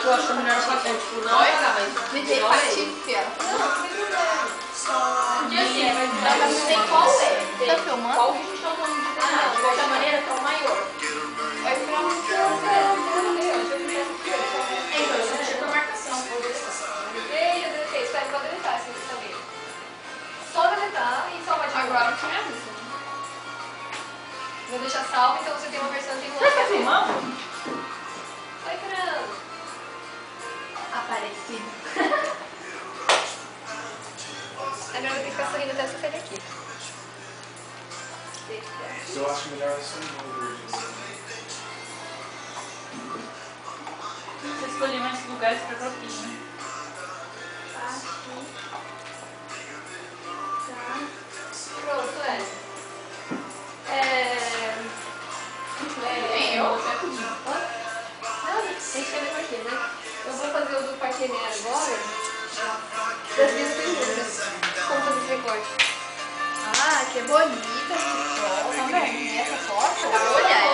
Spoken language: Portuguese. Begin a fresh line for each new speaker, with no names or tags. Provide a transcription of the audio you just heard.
mas eu acho melhor fazer, tipo, não pagar, mas...
Me tem partido, Fia.
Não, tem problema. Podia
Dia
ser,
sim,
mas não sei qual é.
Tá filmando?
Qual que a gente tá falando de verdade. De qualquer maneira, que é o maior.
É pra você.
Então, eu só mexi com a marcação.
Ei, eu deletei. Espera, eu vou deletar esse também. Só deletar e salvar de novo.
Agora eu tinha isso.
Vou deixar salvo, então você tem uma versão de
Você tá filmando?
Oi, Fernando.
Aparecido.
Agora eu vou ter que ficar sorrindo até essa sair daqui.
Eu acho melhor isso no
Você escolher mais lugares pra coloquinho, né?
Pronto, Não, tem que ter aqui, né? Eu vou fazer o do Parque agora. Das minhas perguntas. Como fazer esse recorte?
Ah, que bonita essa foto. Essa foto? Olha